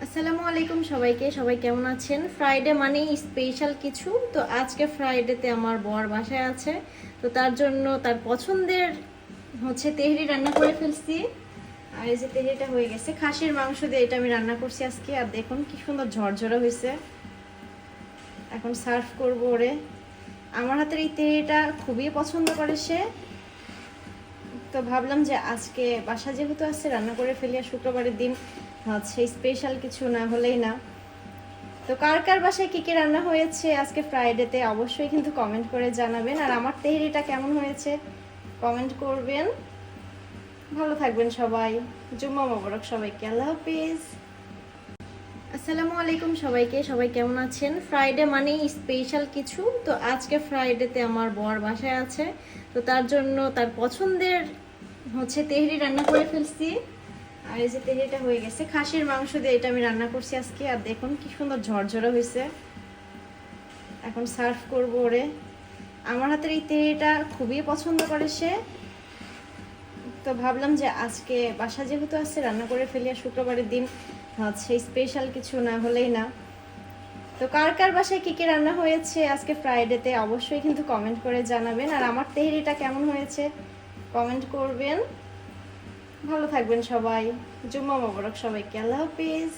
আসসালামু আলাইকুম সবাইকে। সবাই কেমন আছেন? ফ্রাইডে মানেই স্পেশাল কিছু। তো আজকে ফ্রাইডেতে আমার বর বাসায় আছে, তো তার জন্য তার পছন্দের তেহরি রান্না করে ফেলছি। আর এই যে তেহরিটা হয়ে গেছে, খাসির মাংস দিয়ে এটা আমি রান্না করছি আজকে। আর দেখুন কি সুন্দর ঝরঝরা হয়েছে। এখন সার্ভ করবো ওরে। আমার হাতের এই তেহরিটা খুবই পছন্দ করে সে। তো ভাবলাম যে আজকে বাসা যেহেতু আছে রান্না করে ফেলি, আর শুক্রবারের দিন স্পেশাল কিছু না হলেই না। তো কার কার বাসায় কি কি রান্না হয়েছে আজকে ফ্রাইডেতে অবশ্যই কিন্তু কমেন্ট করে জানাবেন। আর আমার তেহরিটা কেমন হয়েছে কমেন্ট করবেন। ভালো থাকবেন সবাই। জুম্মা মোবারক সবাইকে। আল্লাহ হাফিজ। আসসালামু আলাইকুম সবাইকে। সবাই কেমন আছেন? ফ্রাইডে মানেই স্পেশাল কিছু। তো আজকে ফ্রাইডেতে আমার বর বাসায় আছে, তো তার জন্য তার পছন্দের তেহরি রান্না করে ফেলছি। আর এই যে তেহরিটা হয়ে গেছে, খাসির মাংস দিয়ে এটা আমি রান্না করছি আজকে। আর দেখুন কি সুন্দর ঝরঝরা হয়েছে। এখন সার্ভ করবো ওরে। আমার হাতের এই তেহরিটা খুবই পছন্দ করে সে। তো ভাবলাম যে আজকে বাসা যেহেতু আছে রান্না করে ফেলি, আর শুক্রবারের দিন স্পেশাল কিছু না হলেই না। তো কার কার বাসায় কি কি রান্না হয়েছে আজকে ফ্রাইডেতে অবশ্যই কিন্তু কমেন্ট করে জানাবেন। আর আমার তেহরিটা কেমন হয়েছে কমেন্ট করবেন। ভালো থাকবেন সবাই। জুম্মা মোবারক সবাইকে। আল্লাহ হাফিজ।